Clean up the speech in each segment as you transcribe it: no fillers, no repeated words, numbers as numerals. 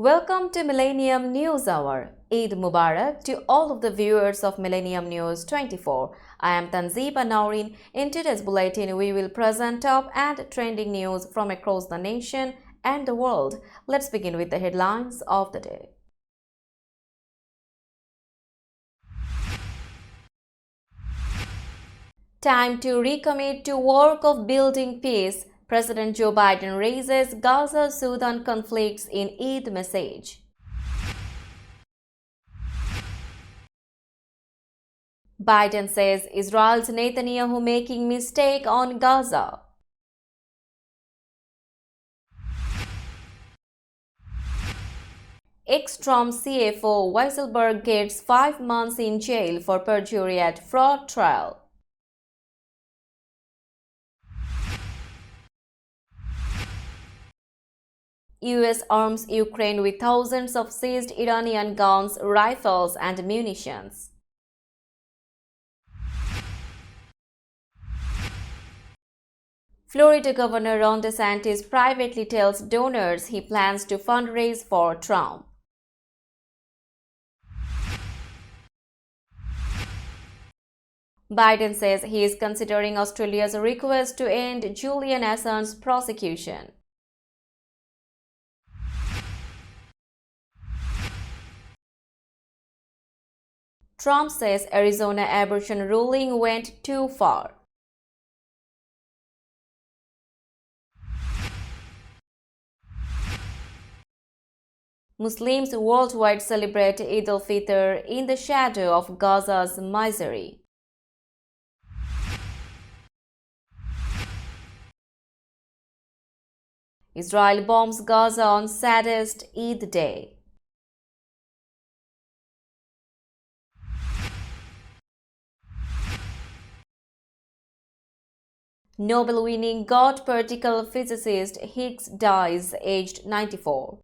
Welcome to Millennium News Hour. Eid Mubarak to all of the viewers of Millennium News 24. I am Tanzeeba Naurin. In today's bulletin, we will present top and trending news from across the nation and the world. Let's begin with the headlines of the day. Time to recommit to work of building peace. President Joe Biden raises Gaza-Sudan conflicts in Eid message. Biden says Israel's Netanyahu making mistake on Gaza. Ex-Trump CFO Weisselberg gets 5 months in jail for perjury at fraud trial. US arms Ukraine with thousands of seized Iranian guns, rifles and munitions. Florida Governor Ron DeSantis privately tells donors he plans to fundraise for Trump. Biden says he is considering Australia's request to end Julian Assange's prosecution. Trump says Arizona abortion ruling went too far. Muslims worldwide celebrate Eid al-Fitr in the shadow of Gaza's misery. Israel bombs Gaza on saddest Eid day. Nobel-winning God particle physicist Higgs dies aged 94.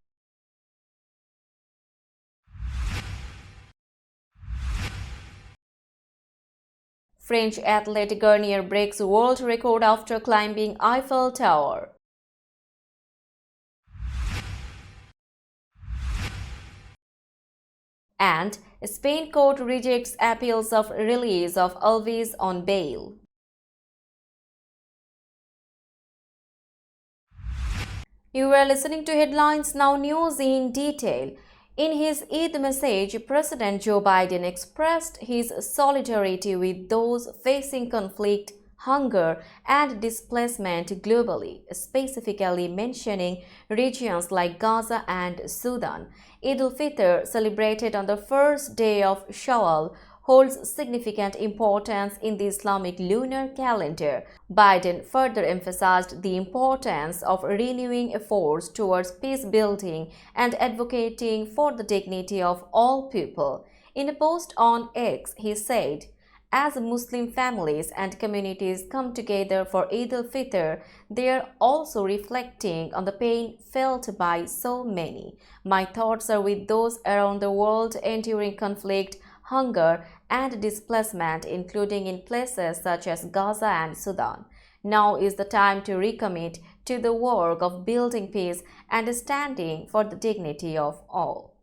French athlete Garnier breaks world record after climbing Eiffel Tower. And Spain court rejects appeals of release of Alves on bail. You are listening to Headlines Now News in detail. In his Eid message, President Joe Biden expressed his solidarity with those facing conflict, hunger, and displacement globally, specifically mentioning regions like Gaza and Sudan. Eid al-Fitr, celebrated on the first day of Shawwal, holds significant importance in the Islamic lunar calendar. Biden further emphasized the importance of renewing efforts towards peace building and advocating for the dignity of all people. In a post on X, he said, "As Muslim families and communities come together for Eid al-Fitr, they are also reflecting on the pain felt by so many. My thoughts are with those around the world enduring conflict, hunger, and displacement, including in places such as Gaza and Sudan. Now is the time to recommit to the work of building peace and standing for the dignity of all."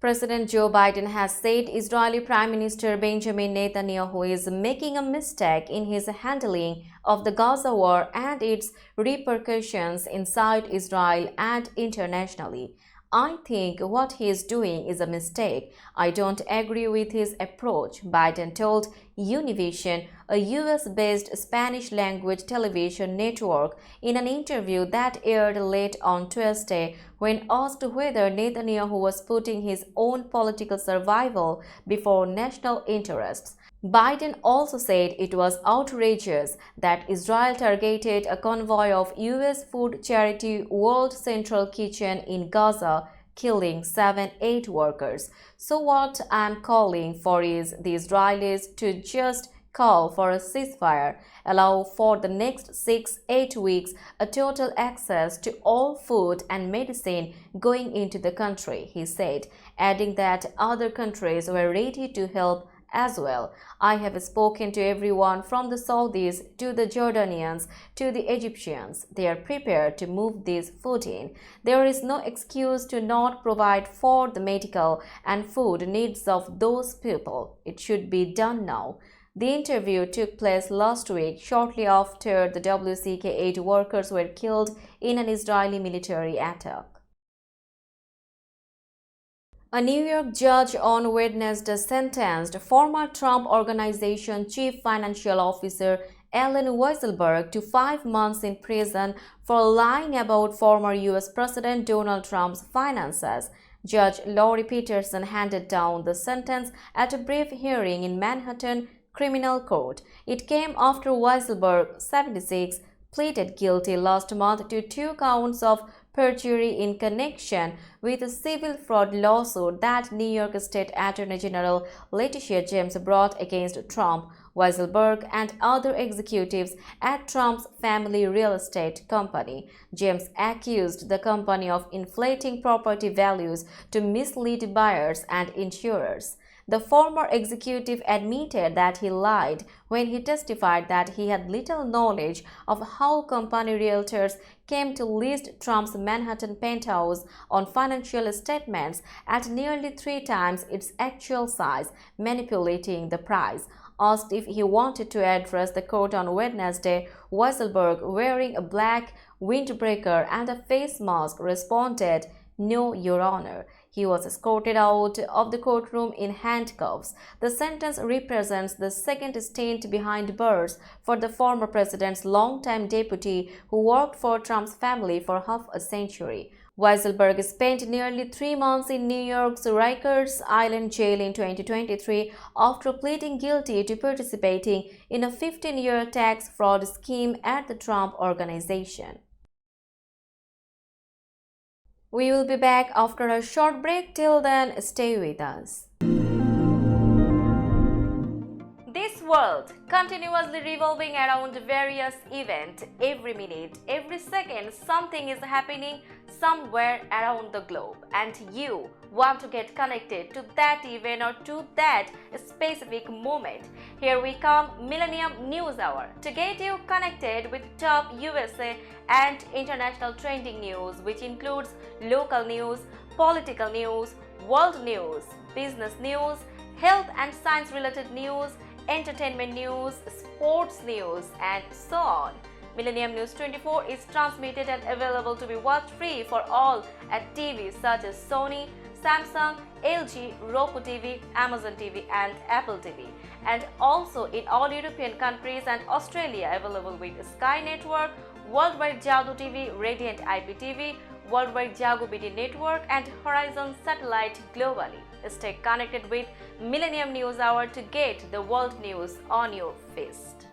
President Joe Biden has said Israeli Prime Minister Benjamin Netanyahu is making a mistake in his handling of the Gaza war and its repercussions inside Israel and internationally. "I think what he is doing is a mistake. I don't agree with his approach," Biden told Univision, a US-based Spanish-language television network, in an interview that aired late on Tuesday when asked whether Netanyahu was putting his own political survival before national interests. Biden also said it was outrageous that Israel targeted a convoy of US food charity World Central Kitchen in Gaza, killing 7-8 workers. "So what I'm calling for is the Israelis to just call for a ceasefire, allow for the next 6-8 weeks a total access to all food and medicine going into the country," he said, adding that other countries were ready to help as well. I have spoken to everyone from the Saudis to the Jordanians to the Egyptians. They are prepared to move this food in. There is no excuse to not provide for the medical and food needs of those people. It should be done now. The interview took place last week, shortly after the WCK-8 workers were killed in an Israeli military attack. A New York judge on Wednesday sentenced former Trump Organization Chief Financial Officer Allen Weisselberg to 5 months in prison for lying about former U.S. President Donald Trump's finances. Judge Lori Peterson handed down the sentence at a brief hearing in Manhattan Criminal Court. It came after Weisselberg, 76, pleaded guilty last month to 2 counts of perjury in connection with a civil fraud lawsuit that New York State Attorney General Letitia James brought against Trump, Weisselberg, and other executives at Trump's family real estate company. James accused the company of inflating property values to mislead buyers and insurers. The former executive admitted that he lied when he testified that he had little knowledge of how company realtors came to list Trump's Manhattan penthouse on financial statements at nearly 3 times its actual size, manipulating the price. Asked if he wanted to address the court on Wednesday, Weisselberg, wearing a black windbreaker and a face mask, responded, "No, Your Honor." He was escorted out of the courtroom in handcuffs. The sentence represents the second stint behind bars for the former president's longtime deputy who worked for Trump's family for half a century. Weisselberg spent nearly 3 months in New York's Rikers Island jail in 2023 after pleading guilty to participating in a 15-year tax fraud scheme at the Trump Organization. We will be back after a short break. Till then, stay with us. This world continuously revolving around various events. Every minute, every second, something is happening somewhere around the globe, and you want to get connected to that event or to that specific moment. Here we come, Millennium News Hour, to get you connected with top USA and international trending news, which includes local news, political news, world news, business news, health and science related news, entertainment news, sports news, and so on. Millennium News 24 is transmitted and available to be watched free for all at TVs such as Sony, Samsung, LG, Roku TV, Amazon TV, and Apple TV, and also in all European countries and Australia, available with Sky Network, Worldwide Jago TV, Radiant IPTV, Worldwide Jago BD Network, and Horizon Satellite globally. Stay connected with Millennium News Hour to get the world news on your fist.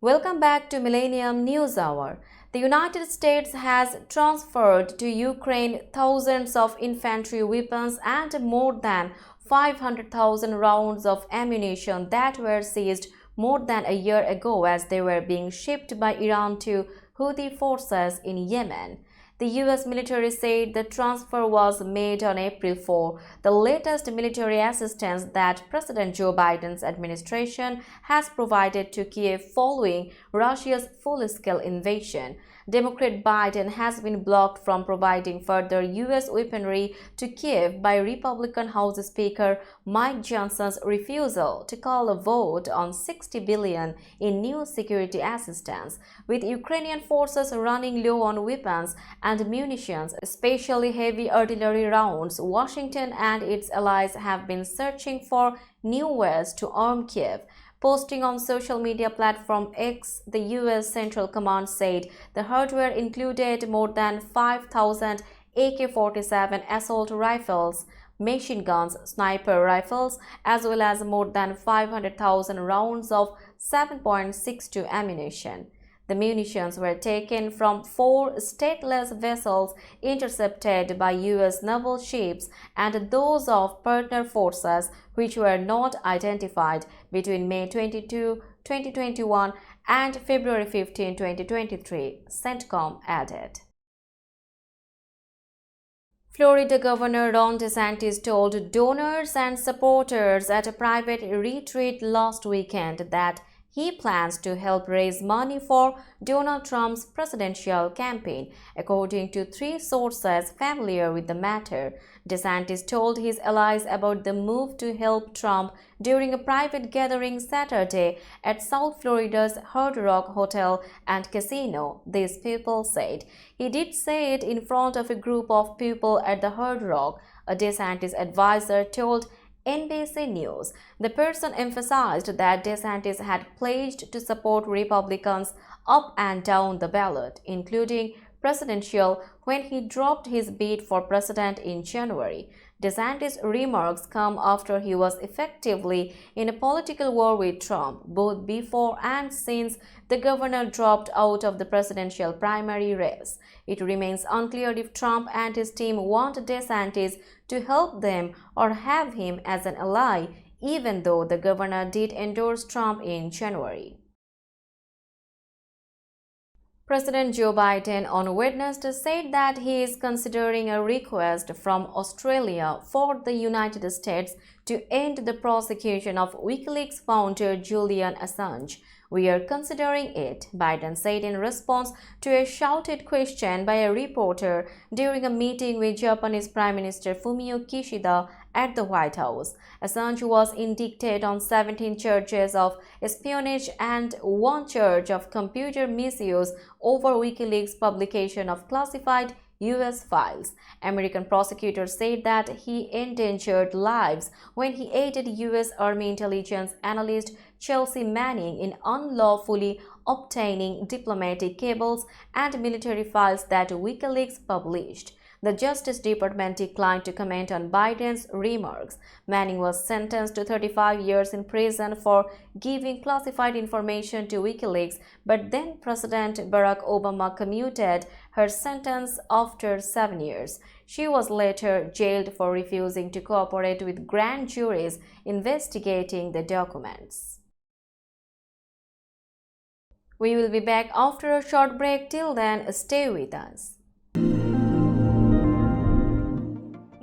Welcome back to Millennium News Hour. The United States has transferred to Ukraine thousands of infantry weapons and more than 500,000 rounds of ammunition that were seized more than a year ago as they were being shipped by Iran to Houthi forces in Yemen. The U.S. military said the transfer was made on April 4, the latest military assistance that President Joe Biden's administration has provided to Kiev following Russia's full-scale invasion. Democrat Biden has been blocked from providing further U.S. weaponry to Kiev by Republican House Speaker Mike Johnson's refusal to call a vote on $60 billion in new security assistance. With Ukrainian forces running low on weapons and munitions, especially heavy artillery rounds, Washington and its allies have been searching for new ways to arm Kiev. Posting on social media platform X, the U.S. Central Command said the hardware included more than 5,000 AK-47 assault rifles, machine guns, sniper rifles, as well as more than 500,000 rounds of 7.62 ammunition. The munitions were taken from 4 stateless vessels intercepted by U.S. naval ships and those of partner forces which were not identified between May 22, 2021 and February 15, 2023, CENTCOM added. Florida Governor Ron DeSantis told donors and supporters at a private retreat last weekend that he plans to help raise money for Donald Trump's presidential campaign, according to three sources familiar with the matter. DeSantis told his allies about the move to help Trump during a private gathering Saturday at South Florida's Hard Rock Hotel and Casino, these people said. He did say it in front of a group of people at the Hard Rock, a DeSantis advisor told NBC News. The person emphasized that DeSantis had pledged to support Republicans up and down the ballot, including presidential, when he dropped his bid for president in January. DeSantis' remarks come after he was effectively in a political war with Trump, both before and since the governor dropped out of the presidential primary race. It remains unclear if Trump and his team want DeSantis to help them or have him as an ally, even though the governor did endorse Trump in January. President Joe Biden on Wednesday said that he is considering a request from Australia for the United States to end the prosecution of WikiLeaks founder Julian Assange. "We are considering it," Biden said in response to a shouted question by a reporter during a meeting with Japanese Prime Minister Fumio Kishida at the White House. Assange was indicted on 17 charges of espionage and one charge of computer misuse over WikiLeaks' publication of classified U.S. files. American prosecutors said that he endangered lives when he aided U.S. Army intelligence analyst Chelsea Manning in unlawfully obtaining diplomatic cables and military files that WikiLeaks published. The Justice Department declined to comment on Biden's remarks. Manning was sentenced to 35 years in prison for giving classified information to WikiLeaks, but then President Barack Obama commuted her sentence after 7 years. She was later jailed for refusing to cooperate with grand juries investigating the documents. We will be back after a short break. Till then, stay with us.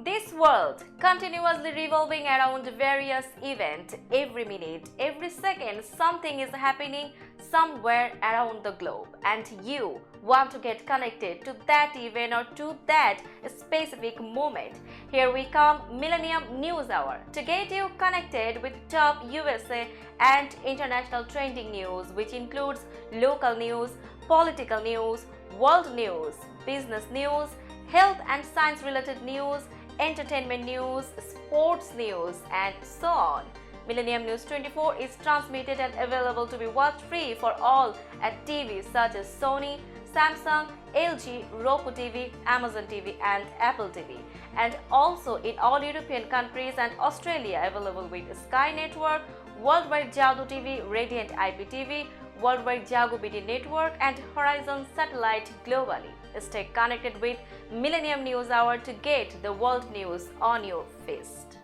This world continuously revolving around various events. Every minute, every second, something is happening somewhere around the globe, and you want to get connected to that event or to that specific moment. Here we come, Millennium News Hour, to get you connected with top USA and international trending news, which includes local news, political news, world news, business news, health and science related news, entertainment news, sports news, and so on. Millennium News 24 is transmitted and available to be watched free for all at TVs such as Sony, Samsung, LG, Roku TV, Amazon TV, and Apple TV, and also in all European countries and Australia, available with Sky Network, Worldwide Jago TV, Radiant IPTV, Worldwide Jago BT Network, and Horizon Satellite globally. Stay connected with Millennium News Hour to get the world news on your fist.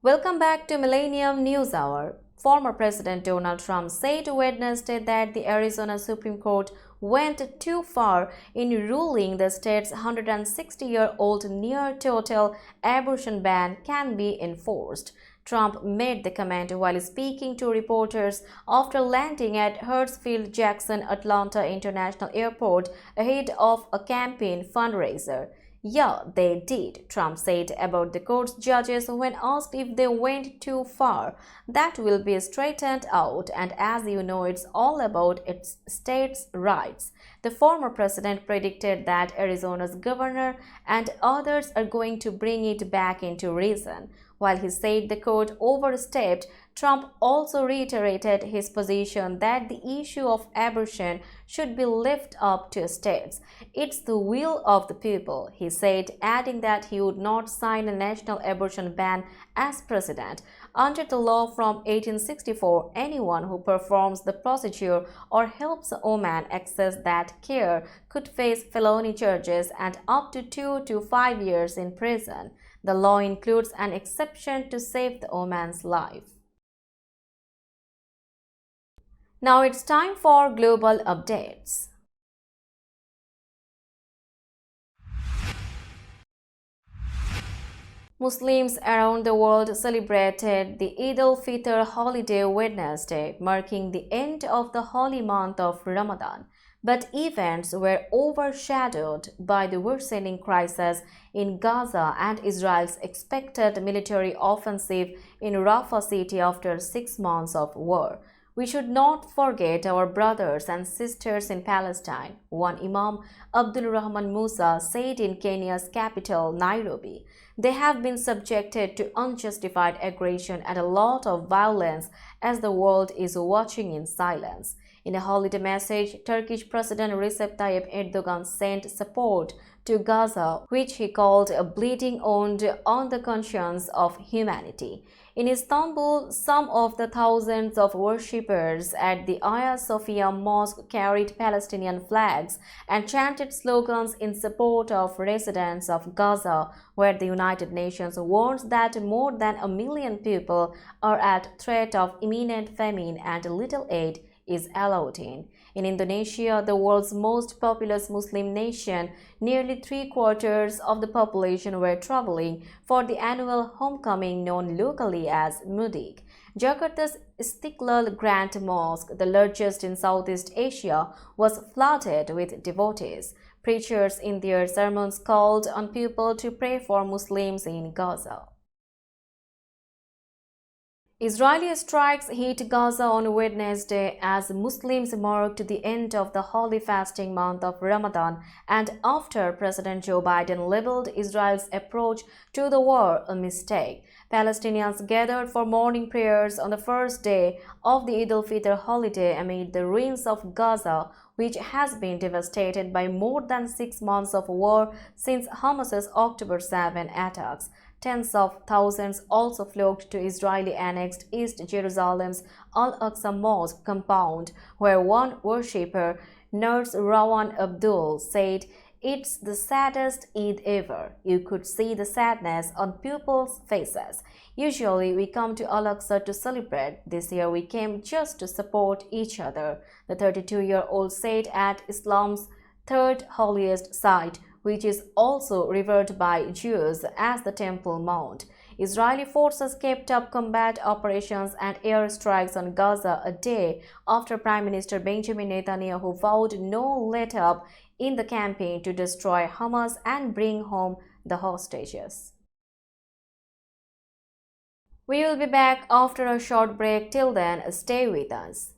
Welcome back to Millennium News Hour. Former President Donald Trump said Wednesday that the Arizona Supreme Court went too far in ruling the state's 160-year-old near-total abortion ban can be enforced. Trump made the comment while speaking to reporters after landing at Hartsfield-Jackson Atlanta International Airport ahead of a campaign fundraiser. "Yeah, they did," Trump said about the court's judges when asked if they went too far. "That will be straightened out, and as you know, it's all about its states' rights." The former president predicted that Arizona's governor and others are going to bring it back into reason. While he said the court overstepped, Trump also reiterated his position that the issue of abortion should be left up to states. "It's the will of the people," he said, adding that he would not sign a national abortion ban as president. Under the law from 1864, anyone who performs the procedure or helps a woman access that care could face felony charges and up to 2 to 5 years in prison. The law includes an exception to save the woman's life. Now it's time for global updates. Muslims around the world celebrated the Eid al-Fitr holiday Wednesday, marking the end of the holy month of Ramadan. But events were overshadowed by the worsening crisis in Gaza and Israel's expected military offensive in Rafah city after 6 months of war. We should not forget our brothers and sisters in Palestine, one Imam Abdul Rahman Musa said in Kenya's capital, Nairobi. They have been subjected to unjustified aggression and a lot of violence as the world is watching in silence. In a holiday message, Turkish President Recep Tayyip Erdogan sent support to Gaza, which he called a bleeding wound on the conscience of humanity. In Istanbul, some of the thousands of worshippers at the Hagia Sophia Mosque carried Palestinian flags and chanted slogans in support of residents of Gaza, where the United Nations warns that more than 1 million people are at threat of imminent famine and little aid is allowed in. In Indonesia, the world's most populous Muslim nation, nearly 3/4 of the population were traveling for the annual homecoming known locally as Mudik. Jakarta's Istiqlal Grand Mosque, the largest in Southeast Asia, was flooded with devotees. Preachers in their sermons called on people to pray for Muslims in Gaza. Israeli strikes hit Gaza on Wednesday as Muslims marked the end of the holy fasting month of Ramadan and after President Joe Biden labeled Israel's approach to the war a mistake. Palestinians gathered for morning prayers on the first day of the Eid al-Fitr holiday amid the ruins of Gaza, which has been devastated by more than 6 months of war since Hamas's October 7 attacks. Tens of thousands also flocked to Israeli-annexed East Jerusalem's Al-Aqsa Mosque compound, where one worshipper, Nurse Rawan Abdul, said, "It's the saddest Eid ever. You could see the sadness on people's faces. Usually we come to Al-Aqsa to celebrate. This year we came just to support each other," the 32-year-old said at Islam's third holiest site, which is also revered by Jews as the Temple Mount. Israeli forces kept up combat operations and airstrikes on Gaza a day after Prime Minister Benjamin Netanyahu vowed no let-up in the campaign to destroy Hamas and bring home the hostages. We will be back after a short break. Till then, stay with us.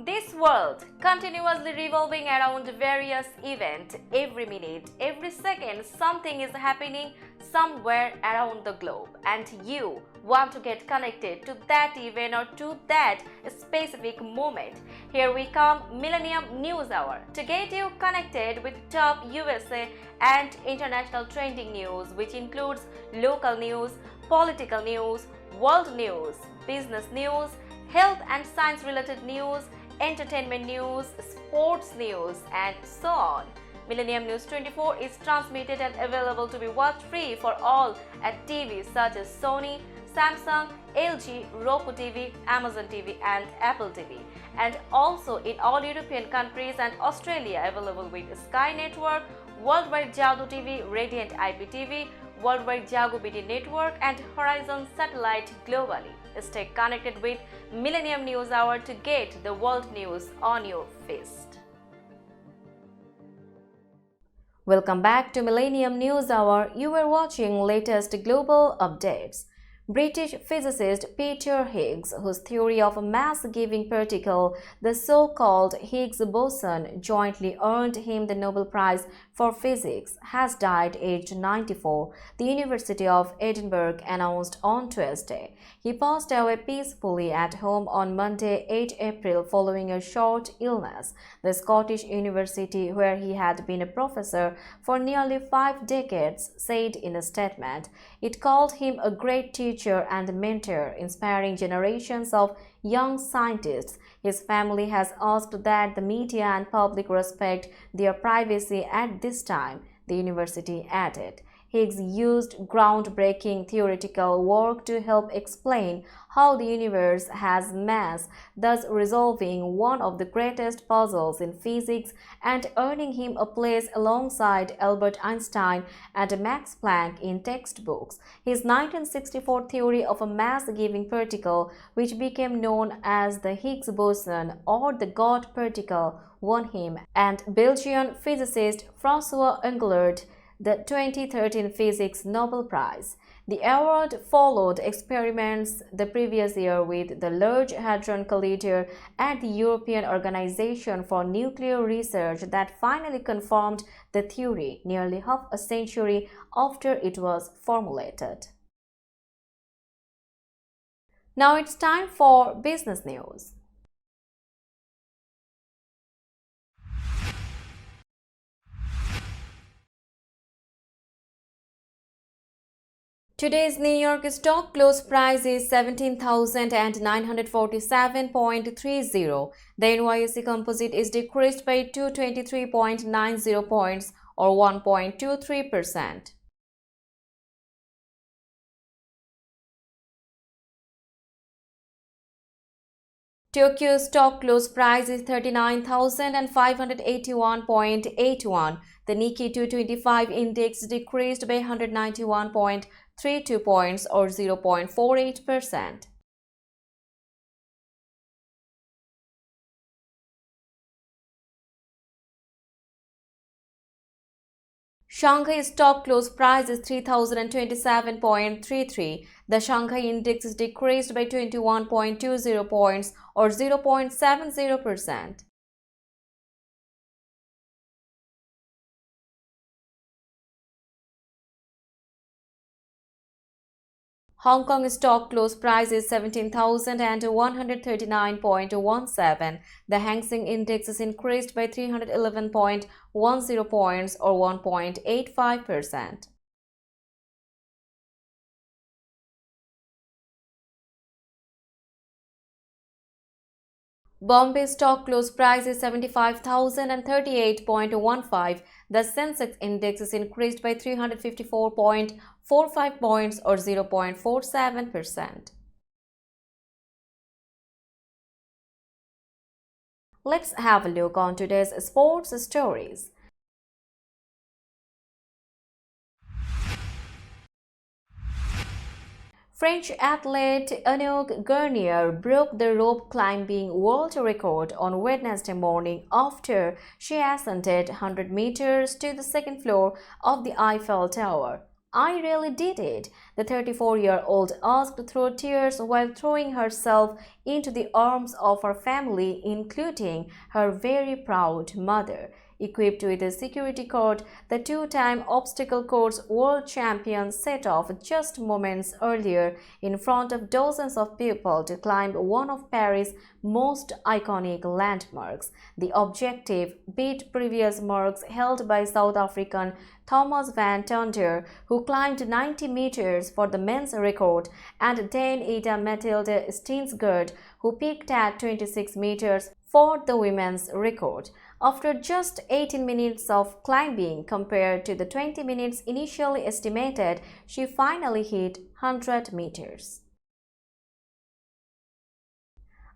This world continuously revolving around various events. Every minute, every second, something is happening somewhere around the globe, and you want to get connected to that event or to that specific moment. Here we come, Millennium News Hour, to get you connected with top USA and international trending news, which includes local news, political news, world news, business news, health and science related news, entertainment news, sports news, and so on. Millennium News 24 is transmitted and available to be watched free for all at TVs such as Sony, Samsung, LG, Roku TV, Amazon TV, and Apple TV, and also in all European countries and Australia, available with Sky Network, Worldwide Jadoo TV, Radiant IPTV, Worldwide Jago BD Network, and Horizon Satellite globally. Stay connected with Millennium News Hour to get the world news on your fist. Welcome back to Millennium News Hour. You are watching latest global updates. British physicist Peter Higgs, whose theory of a mass-giving particle, the so-called Higgs boson, jointly earned him the Nobel Prize for Physics, has died aged 94, the University of Edinburgh announced on Tuesday. He passed away peacefully at home on Monday, 8 April, following a short illness. The Scottish University, where he had been a professor for nearly 5 decades, said in a statement, "It called him a great teacher and mentor, inspiring generations of young scientists. His family has asked that the media and public respect their privacy at this time," the university added. Higgs used groundbreaking theoretical work to help explain how the universe has mass, thus resolving one of the greatest puzzles in physics and earning him a place alongside Albert Einstein and Max Planck in textbooks. His 1964 theory of a mass-giving particle, which became known as the Higgs boson or the God particle, won him and Belgian physicist François Englert the 2013 Physics Nobel Prize. The award followed experiments the previous year with the Large Hadron Collider at the European Organization for Nuclear Research that finally confirmed the theory nearly half a century after it was formulated. Now it's time for business news. Today's New York stock close price is 17,947.30. The NYSE Composite is decreased by 223.90 points or 1.23%. Tokyo stock close price is 39,581.81. The Nikkei 225 index decreased by 191.32 points or 0.48%. Shanghai stock close price is 3,027.33. The Shanghai index is decreased by 21.20 points or 0.70%. Hong Kong stock close price is 17,139.17. The Hang Seng index is increased by 311.10 points or 1.85%. Bombay stock close price is 75,038.15. The Sensex index is increased by 354.45 points or 0.47%. Let's have a look on today's sports stories. French athlete Anouk Garnier broke the rope climbing world record on Wednesday morning after she ascended 100 meters to the second floor of the Eiffel Tower. "I really did it," the 34-year-old asked through tears while throwing herself into the arms of her family, including her very proud mother. Equipped with a security cord, the two-time obstacle course world champion set off just moments earlier in front of dozens of people to climb one of Paris' most iconic landmarks. The objective beat previous marks held by South African Thomas van Tonder, who climbed 90 meters for the men's record, and Dane Ida Mathilde Stensgaard, who peaked at 26 meters for the women's record. After just 18 minutes of climbing compared to the 20 minutes initially estimated, she finally hit 100 meters.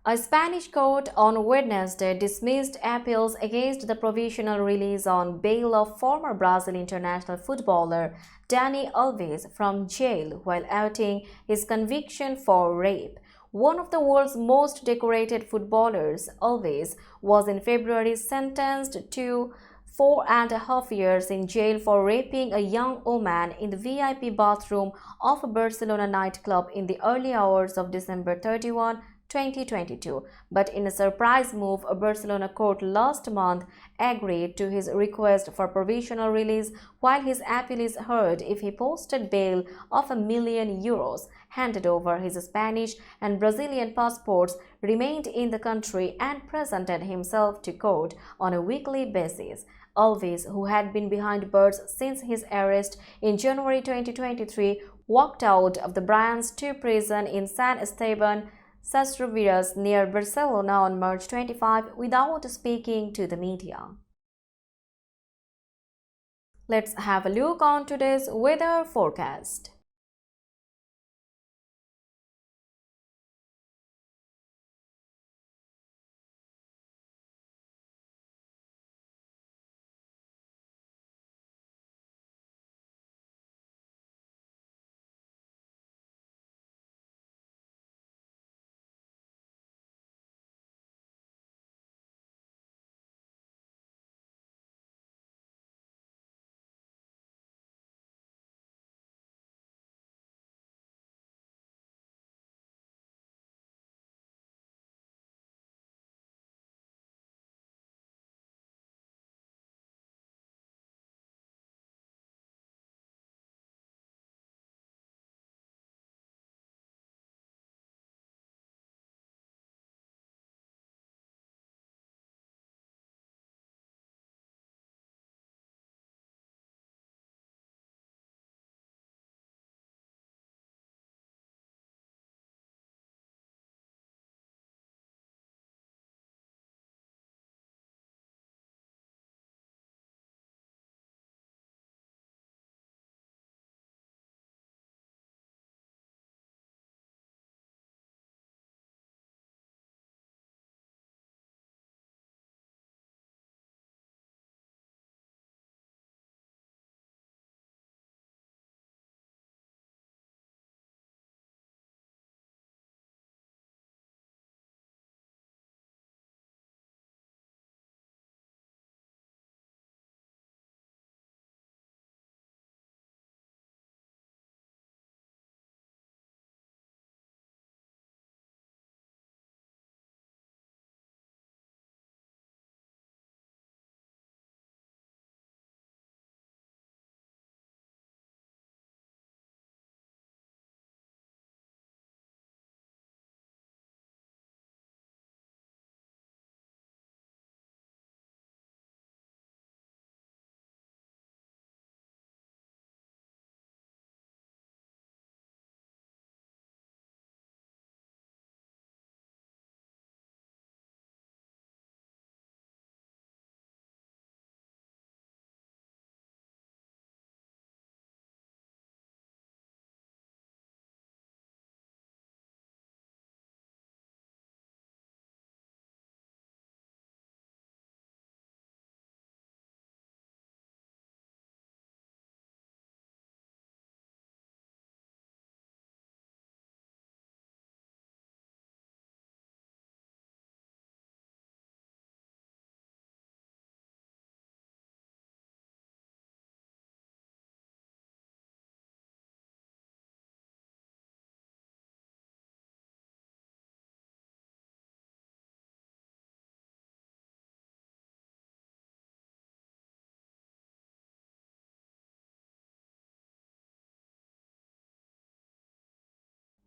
A Spanish court on Wednesday dismissed appeals against the provisional release on bail of former Brazil international footballer Dani Alves from jail while awaiting his conviction for rape. One of the world's most decorated footballers, Alves, was in February sentenced to 4.5 years in jail for raping a young woman in the VIP bathroom of a Barcelona nightclub in the early hours of December 31, 2022. But in a surprise move, a Barcelona court last month agreed to his request for provisional release while his appeal is heard if he posted bail of €1 million, handed over his Spanish and Brazilian passports, remained in the country, and presented himself to court on a weekly basis. Alves, who had been behind bars since his arrest in January 2023, walked out of the Brians 2 prison in San Esteban Sastroviras near Barcelona on March 25 without speaking to the media. Let's have a look on today's weather forecast.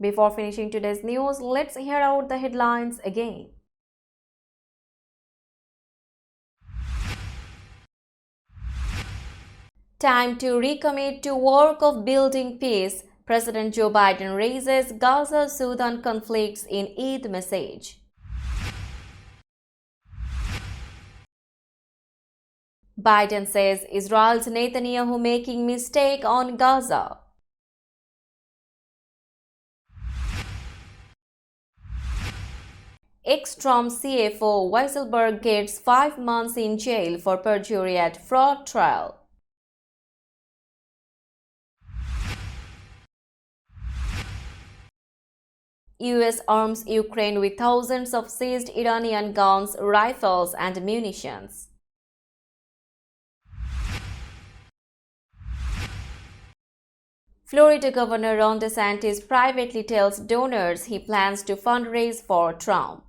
Before finishing today's news, let's hear out the headlines again. Time to recommit to work of building peace. President Joe Biden raises Gaza-Sudan conflicts in Eid message. Biden says Israel's Netanyahu making mistake on Gaza. Ex-Trump CFO Weisselberg gets 5 months in jail for perjury at fraud trial. US arms Ukraine with thousands of seized Iranian guns, rifles and munitions. Florida Governor Ron DeSantis privately tells donors he plans to fundraise for Trump.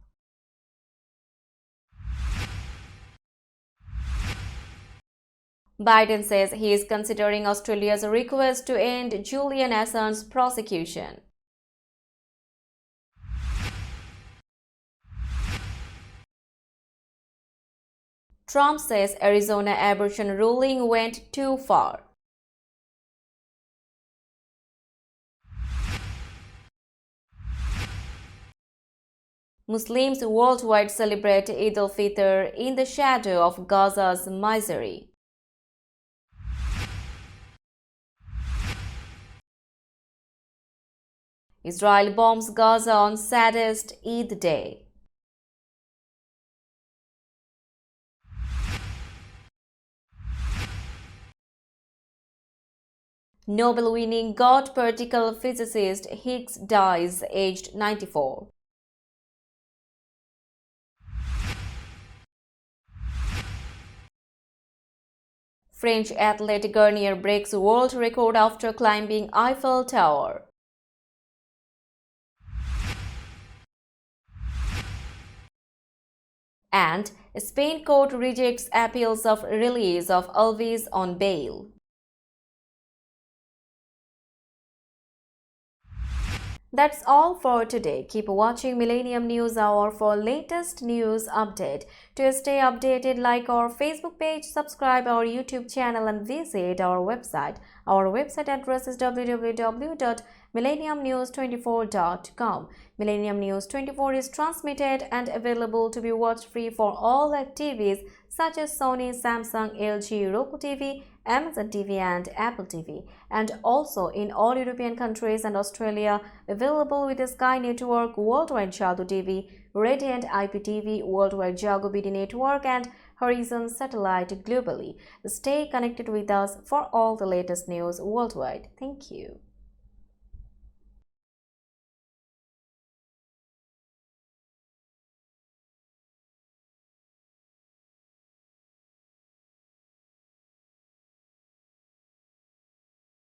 Biden says he is considering Australia's request to end Julian Assange's prosecution. Trump says Arizona abortion ruling went too far. Muslims worldwide celebrate Eid al-Fitr in the shadow of Gaza's misery. Israel bombs Gaza on saddest Eid day. Nobel-winning God particle physicist Higgs dies aged 94. French athlete Garnier breaks world record after climbing Eiffel Tower. And Spain court rejects appeals of release of Alves on bail. That's all for today. Keep watching Millennium News Hour for latest news update. To stay updated, like our Facebook page, subscribe our YouTube channel and visit our website. Our website address is www.millenniumnews24.com. Millennium News 24 is transmitted and available to be watched free for all TVs such as Sony, Samsung, LG, Roku TV, Amazon TV and Apple TV, and also in all European countries and Australia, available with the Sky Network, Worldwide Jadoo TV, Radiant IPTV, Worldwide Jago BD Network and Horizon Satellite globally. Stay connected with us for all the latest news worldwide. Thank you.